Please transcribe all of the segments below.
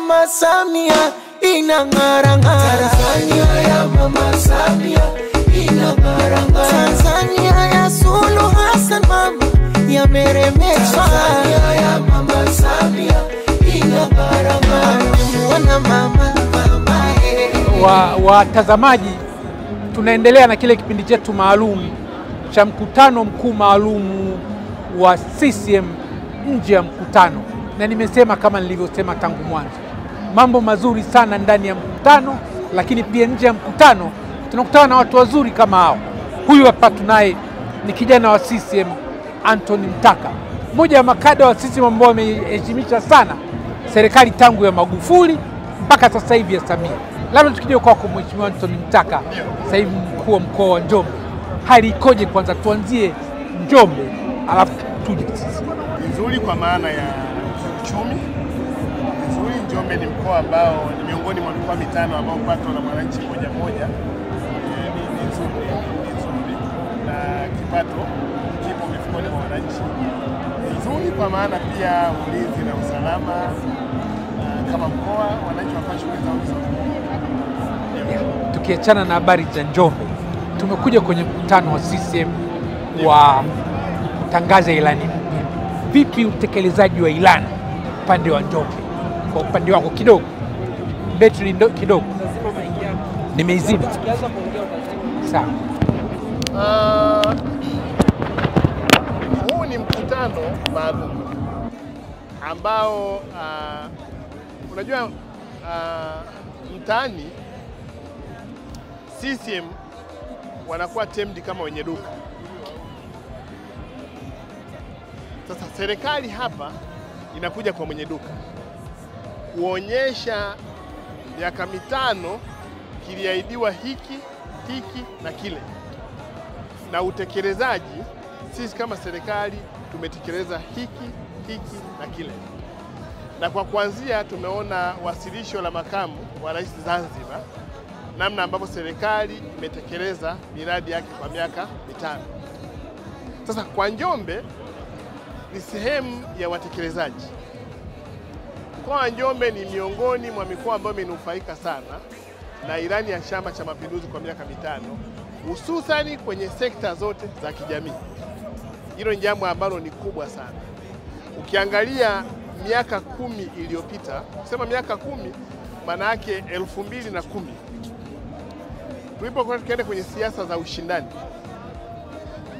Mama Samia inang'ara-ng'ara. Tanzania ya Mama Samia inang'ara-ng'ara. Tanzania ya Suluhu Hassan mama yameremeshwa. Tanzania ya Mama Samia inang'ara-ng'ara. Mwana mama watazamaji, tunaendelea na kile kipindi chetu maalum cha mkutano mkuu maalum wa CCM nje ya mkutano, na nimesema kama nilivyosema tangu mwanzo, mambo mazuri sana ndani ya mkutano, lakini pia nje ya mkutano tunakutana na watu wazuri kama hao. Huyu hapa tunaye ni kijana wa CCM Anthony Mtaka, mmoja wa makada wa CCM ambao wameheshimisha sana serikali tangu ya Magufuli mpaka sasa hivi ya Samia. Labda tukija kwako Mheshimiwa Anthony Mtaka, sasa hivi mkuu wa mkoa wa Njombe, hali ikoje? Kwanza tuanzie Njombe alafu tuje sisi. Nzuri kwa maana ya uchumi. Nzuri, Njombe ni mkoa ambao ni miongoni mwa mikoa mitano ambao pato la mwananchi mmoja mmoja ni nzuri na kipato kipo mifukoni mwa wananchi. Nzuri kwa maana pia ulinzi na usalama, kama mkoa wananchi wanafanya shughuli zao vizuri. Tukiachana na habari za Njombe, tumekuja kwenye mkutano wa CCM wa kutangaza ilani mpya. Vipi utekelezaji wa ilani upande wa Njombe? Kwa upande wako kidogo, betri kidogo nimeizima. Sawa. Huu ni mkutano maalum ambao unajua mtaani CCM wanakuwa temdi kama wenye duka. Sasa serikali hapa inakuja kwa mwenye duka kuonyesha miaka mitano kiliahidiwa hiki na kile, na utekelezaji sisi kama serikali tumetekeleza hiki na kile. Na kwa kuanzia tumeona wasilisho la makamu wa rais Zanzibar, namna ambavyo serikali imetekeleza miradi yake kwa miaka mitano. Sasa kwa Njombe ni sehemu ya watekelezaji. Mkoa wa Njombe ni miongoni mwa mikoa ambayo imenufaika sana na ilani ya Chama cha Mapinduzi kwa miaka mitano, hususani kwenye sekta zote za kijamii. Hilo ni jambo ambalo ni kubwa sana. Ukiangalia miaka 10 iliyopita, kusema miaka 10 maana yake 2010, tulipokuwa tukienda kwenye siasa za ushindani,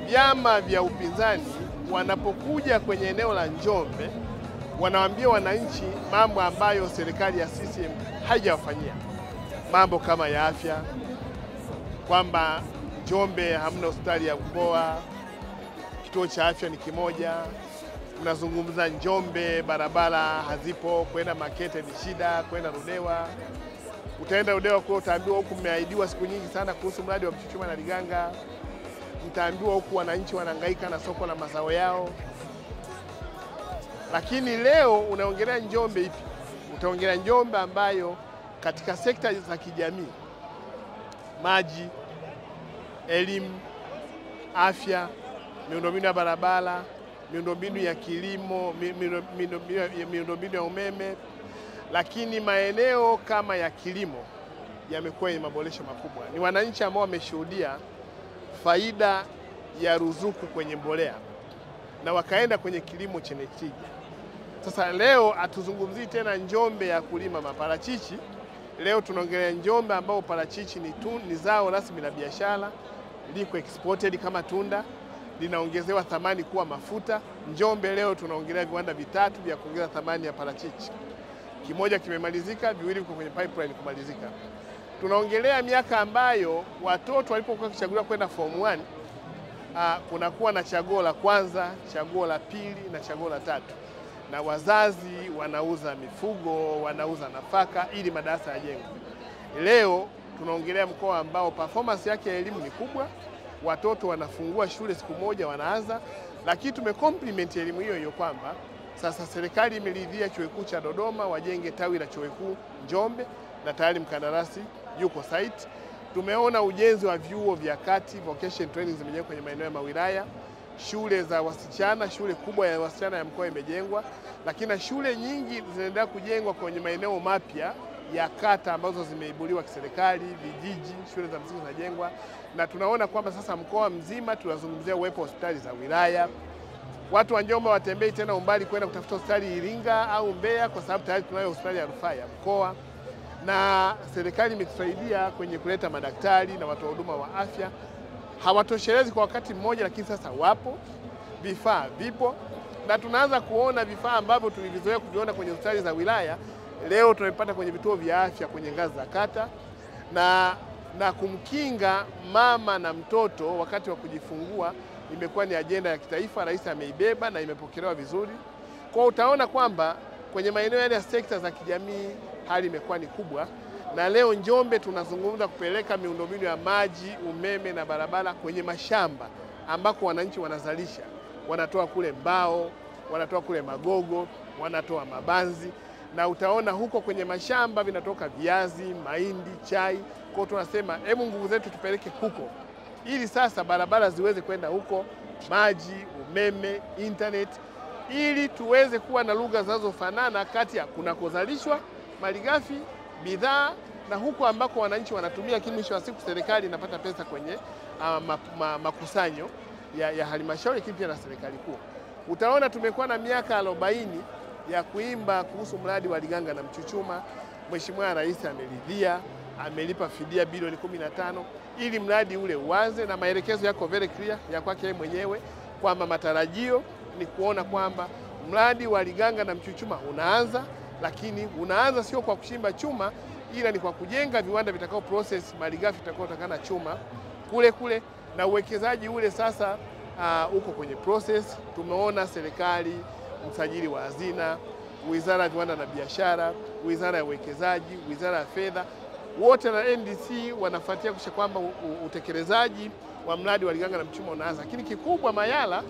vyama vya upinzani wanapokuja kwenye eneo la Njombe wanawaambia wananchi mambo ambayo serikali ya CCM haijawafanyia. Mambo kama ya afya, kwamba Njombe hamna hospitali ya mkoa, kituo cha afya ni kimoja. Tunazungumza Njombe barabara hazipo, kwenda Makete ni shida, kwenda Ludewa. Utaenda Ludewa kwa utaambiwa huku mmeahidiwa siku nyingi sana kuhusu mradi wa Mchuchuma na Liganga. Mtaambiwa huku wananchi wanahangaika na soko la mazao yao. Lakini leo unaongelea Njombe ipi? Utaongelea Njombe ambayo katika sekta za kijamii, maji, elimu, afya, miundombinu ya barabara, miundombinu ya kilimo, miundombinu ya umeme, lakini maeneo kama ya kilimo yamekuwa yenye maboresho makubwa. Ni wananchi ambao wameshuhudia faida ya ruzuku kwenye mbolea na wakaenda kwenye kilimo chenye tija. Sasa leo hatuzungumzii tena Njombe ya kulima maparachichi. Leo tunaongelea Njombe ambao parachichi ni zao rasmi la biashara, liko exported kama tunda, linaongezewa thamani kuwa mafuta. Njombe leo tunaongelea viwanda vitatu vya kuongeza thamani ya parachichi. Kimoja kimemalizika, viwili viko kwenye pipeline kumalizika. Tunaongelea miaka ambayo watoto walipokuwa kuchaguliwa kwenda form 1, kunakuwa na chaguo la kwanza, chaguo la pili na chaguo la tatu. Na wazazi wanauza mifugo, wanauza nafaka ili madarasa yajengwe. Leo tunaongelea mkoa ambao performance yake ya elimu ni kubwa. Watoto wanafungua shule siku moja wanaanza, lakini tumecomplement elimu hiyo kwamba sasa serikali imeridhia Chuo Kikuu cha Dodoma wajenge tawi la Chuo Kikuu Njombe na tayari mkandarasi yuko site. Tumeona ujenzi wa vyuo vya kati, vocation training zimejengwa kwenye maeneo ya mawilaya. shule za wasichana, shule kubwa ya wasichana ya mkoa imejengwa, lakini na shule nyingi zinaendelea kujengwa kwenye maeneo mapya ya kata ambazo zimeibuliwa kiserikali, vijiji, shule za msingi zinajengwa, na tunaona kwamba sasa mkoa mzima tunazungumzia uwepo wa hospitali za wilaya. Watu wa Njombe watembei tena umbali kwenda kutafuta hospitali Iringa au Mbeya, kwa sababu tayari tunayo hospitali ya rufaa ya mkoa, na serikali imetusaidia kwenye kuleta madaktari na watu wa huduma wa afya. Hawatoshelezi kwa wakati mmoja, lakini sasa wapo, vifaa vipo, na tunaanza kuona vifaa ambavyo tulivizoea kuviona kwenye hospitali za wilaya leo tunavipata kwenye vituo vya afya kwenye ngazi za kata, na kumkinga mama na mtoto wakati wa kujifungua imekuwa ni ajenda ya kitaifa. Rais ameibeba na imepokelewa vizuri. Kwa utaona kwamba kwenye maeneo yale ya sekta za kijamii hali imekuwa ni kubwa, na leo Njombe tunazungumza kupeleka miundombinu ya maji, umeme na barabara kwenye mashamba ambako wananchi wanazalisha. Wanatoa kule mbao, wanatoa kule magogo, wanatoa mabanzi, na utaona huko kwenye mashamba vinatoka viazi, mahindi, chai. Kwa tunasema hebu nguvu zetu tupeleke huko, ili sasa barabara ziweze kwenda huko, maji, umeme, internet, ili tuweze kuwa na lugha zinazofanana kati ya kunakozalishwa malighafi, bidhaa na huko ambako wananchi wanatumia, lakini mwisho wa siku serikali inapata pesa kwenye makusanyo ya halmashauri, lakini pia na serikali kuu. Utaona tumekuwa na miaka 40 ya kuimba kuhusu mradi wa Liganga na Mchuchuma. Mheshimiwa Rais ameridhia, amelipa fidia bilioni 15 ili mradi ule uanze, na maelekezo yako very clear ya kwake yeye mwenyewe kwamba matarajio ni kuona kwamba mradi wa Liganga na Mchuchuma unaanza, lakini unaanza sio kwa kuchimba chuma, ila ni kwa kujenga viwanda vitakao process malighafi itakayotokana chuma kule, na uwekezaji ule sasa uko kwenye process. Tumeona serikali, msajili wa hazina, Wizara ya Viwanda na Biashara, Wizara ya Uwekezaji, Wizara ya Fedha, wote na NDC wanafuatia kuhakikisha kwamba utekelezaji wa mradi wa Liganga na Mchuchuma unaanza. Lakini kikubwa Mayala,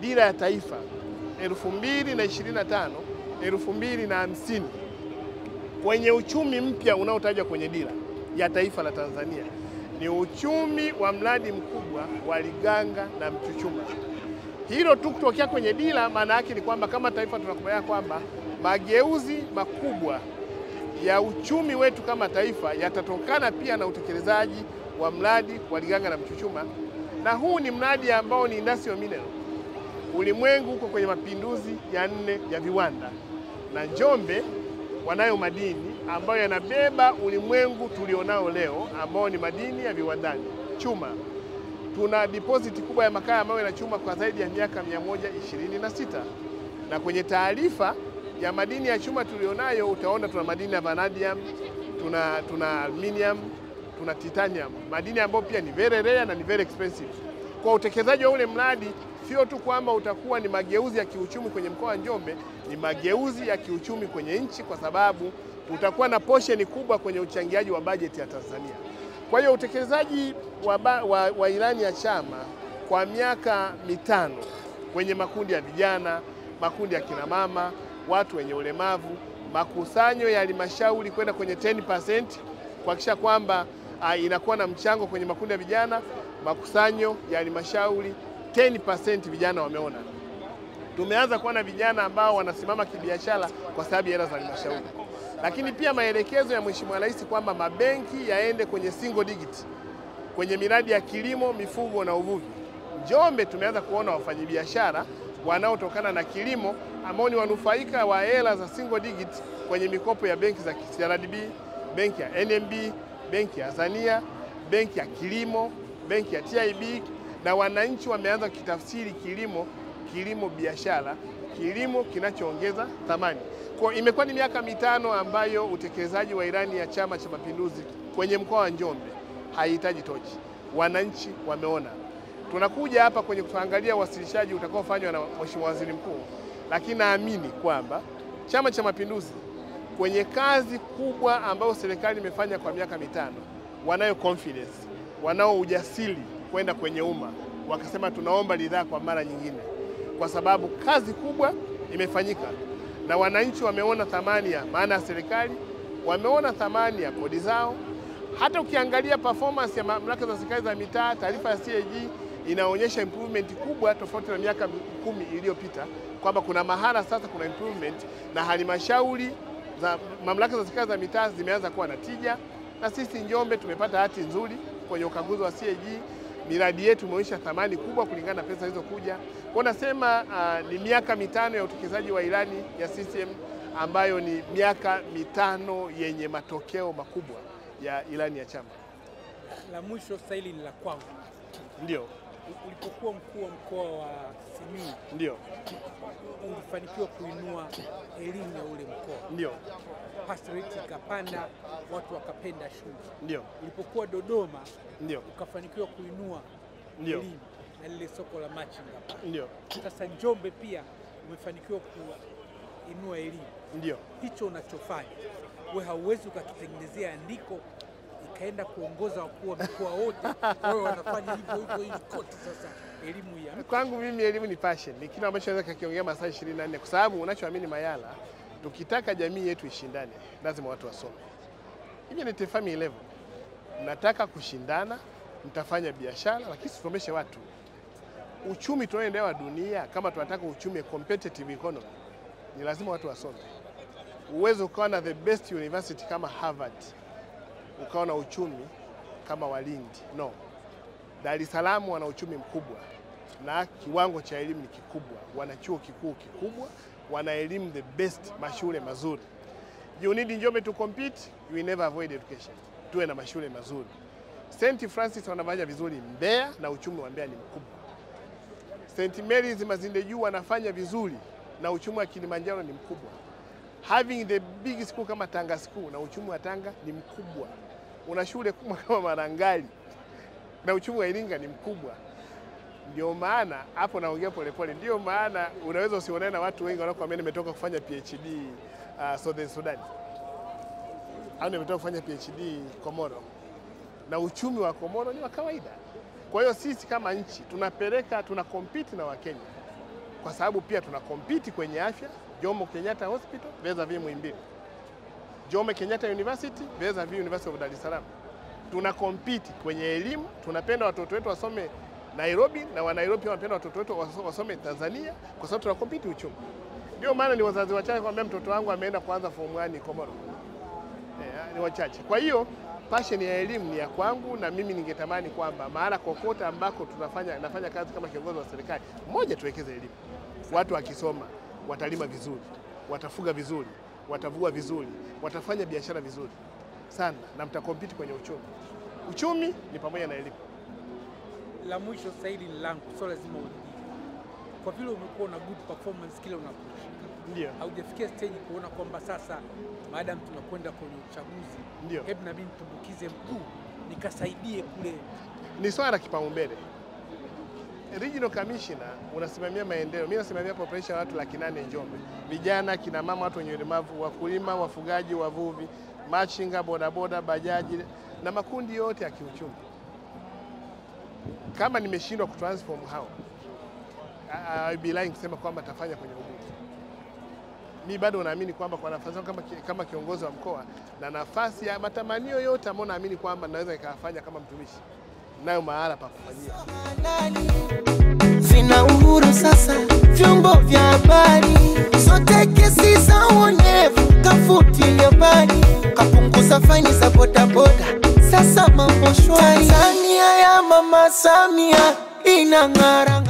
dira ya taifa 2025 2050 kwenye uchumi mpya unaotajwa kwenye dira ya taifa la Tanzania ni uchumi wa mradi mkubwa wa Liganga na Mchuchuma. Hilo tu kutokea kwenye dira, maana yake ni kwamba kama taifa tunakubaliana kwamba mageuzi makubwa ya uchumi wetu kama taifa yatatokana pia na utekelezaji wa mradi wa Liganga na Mchuchuma, na huu ni mradi ambao ni industrial mineral. Ulimwengu uko kwenye mapinduzi ya 4 ya viwanda, na Njombe wanayo madini ambayo yanabeba ulimwengu tulionao leo, ambao ni madini ya viwandani. Chuma, tuna deposit kubwa ya makaa ambayo yana chuma kwa zaidi ya miaka 126, na kwenye taarifa ya madini ya chuma tulionayo utaona tuna madini ya vanadium, tuna aluminium, tuna titanium, madini ambayo pia ni very rare na ni very expensive. Kwa utekelezaji wa ule mradi sio tu kwamba utakuwa ni mageuzi ya kiuchumi kwenye mkoa wa Njombe, ni mageuzi ya kiuchumi kwenye nchi, kwa sababu utakuwa na portion kubwa kwenye uchangiaji wa bajeti ya Tanzania. Kwa hiyo utekelezaji wa ilani ya chama kwa miaka 5 kwenye makundi ya vijana, makundi ya kina mama, watu wenye ulemavu, makusanyo ya halmashauri kwenda kwenye 10% kuhakikisha kwamba inakuwa na mchango kwenye makundi ya vijana, makusanyo ya halmashauri 10% vijana wameona. Tumeanza kuona vijana ambao wanasimama kibiashara kwa sababu ya hela za halmashauri. Lakini pia maelekezo ya Mheshimiwa Rais kwamba mabenki yaende kwenye single digit kwenye miradi ya kilimo, mifugo na uvuvi. Njombe tumeanza kuona wafanyabiashara wanaotokana na kilimo ambao ni wanufaika wa hela za single digit kwenye mikopo ya benki za CRDB, benki ya NMB, benki ya Azania, benki ya kilimo, benki ya TIB, na wananchi wameanza kitafsiri kilimo biashara, kilimo kinachoongeza thamani. Kwa imekuwa ni miaka 5 ambayo utekelezaji wa ilani ya Chama cha Mapinduzi kwenye mkoa wa Njombe haihitaji tochi. Wananchi wameona. Tunakuja hapa kwenye kuangalia wasilishaji utakaofanywa na Mheshimiwa Waziri Mkuu, lakini naamini kwamba Chama cha Mapinduzi kwenye kazi kubwa ambayo serikali imefanya kwa miaka 5, wanayo confidence, wanao ujasiri kwenda kwenye umma wakasema tunaomba ridhaa kwa mara nyingine, kwa sababu kazi kubwa imefanyika na wananchi wameona thamani ya maana ya serikali, wameona thamani ya kodi zao. Hata ukiangalia performance ya mamlaka za serikali za mitaa, taarifa ya CAG inaonyesha improvement kubwa tofauti na miaka 10 iliyopita, kwamba kuna mahala sasa kuna improvement na halmashauri za mamlaka za serikali za mitaa zimeanza kuwa na tija, na sisi Njombe tumepata hati nzuri kwenye ukaguzi wa CAG. Miradi yetu imeonyesha thamani kubwa kulingana na pesa zilizokuja. Kwa nasema ni miaka 5 ya utekelezaji wa ilani ya CCM ambayo ni miaka 5 yenye matokeo makubwa ya ilani ya chama. La mwisho sasa hili ni la kwangu. Ndio. Ulipokuwa mkuu wa mkoa wa Simiyu, ndio ulifanikiwa kuinua elimu ya ule mkoa. Ndio. Pass rate ikapanda, watu wakapenda shule. Ndio. Ulipokuwa Dodoma, ndio ukafanikiwa kuinua elimu na lile soko la machinga. Ndio. Sasa Njombe pia umefanikiwa kuinua elimu. Ndio. Hicho unachofanya wewe hauwezi ukakitengenezea andiko ikaenda kuongoza wakuu wa mikoa wote, wao wanafanya hivyo ili kote. Sasa elimu ya kwangu mimi, elimu ni passion, ni kitu ambacho naweza kukiongea masaa 24, kwa sababu unachoamini Mayala, tukitaka jamii yetu ishindane lazima watu wasome. Hivi ni family level, nataka kushindana, mtafanya biashara, lakini tusomeshe watu. Uchumi tunaoendea wa dunia, kama tunataka uchumi competitive economy, ni lazima watu wasome. Uwezo ukawa na the best university kama Harvard, ukawa na uchumi kama Walindi, no. Dar es Salaam wana uchumi mkubwa na kiwango cha elimu ni kikubwa, wana chuo kikuu kikubwa, wana elimu the best, mashule mazuri. You need Njombe to compete, you will never avoid education. Tuwe na mashule mazuri. St. Francis wanafanya vizuri Mbeya na uchumi wa Mbeya ni mkubwa. St. Mary's Mazinde Juu wanafanya vizuri na uchumi wa Kilimanjaro ni mkubwa. Having the big school kama Tanga School na uchumi wa Tanga ni mkubwa. Una shule kubwa kama Marangali na uchumi wa Iringa ni mkubwa. Ndio maana hapo naongea polepole, ndio maana unaweza usionane na watu wengi wanaokuambia nimetoka kufanya PhD Southern Sudan, au nimetoka kufanya PhD Komoro, na uchumi wa Komoro ni wa kawaida. Kwa hiyo sisi kama nchi tuna compete na Wakenya, kwa sababu pia tuna compete kwenye afya. Jomo Kenyatta Hospital vis-a-vis Muhimbili, Jomo Kenyatta University vis-a-vis University of Dar es Salaam. Tuna compete kwenye elimu, tunapenda watoto wetu wasome Nairobi na wa Nairobi wanapenda watoto wetu wasome Tanzania, kwa sababu tuna compete uchumi. Ndio maana ni wazazi wachache kwambia mtoto wangu ameenda kuanza form 1 Komoro. Ni wachache. Kwa hiyo passion ya elimu ni ya kwangu, na mimi ningetamani kwamba mahala kokote ambako nafanya kazi kama kiongozi wa serikali, mmoja tuwekeze elimu. Watu wakisoma watalima vizuri, watafuga vizuri, watavua vizuri, watafanya biashara vizuri sana, na mtakompiti kwenye uchumi. Uchumi ni pamoja na elimu. La mwisho sasa hili ni langu, sio lazima ulijibu. Kwa vile umekuwa na good performance kila unaposhika, ndio haujafikia stage kuona kwamba sasa maadamu tunakwenda kwenye uchaguzi, ndio hebu na mimi nitumbukize mkuu nikasaidie kule. Ni swala la kipaumbele. Regional Commissioner unasimamia maendeleo, mimi nasimamia population ya watu 800,000 Njombe. Vijana, kina mama, watu wenye ulemavu, wakulima, wafugaji, wavuvi, machinga, bodaboda, bajaji na makundi yote ya kiuchumi. Kama nimeshindwa kutransform hao, I'll be lying kusema kwamba tafanya kwenye ubunge. Mimi bado naamini kwamba kwa nafasi kama kiongozi wa mkoa na nafasi ya matamanio yote ambayo naamini kwamba naweza nikafanya kama mtumishi, nayo mahala pa kufanyia. Sina uhuru sasa, vyombo vya habari sote kesi za uonevu kafutilia mbali, kapunguza faini za bodaboda, sasa mambo shwari. Tanzania ya Mama Samia inang'ara.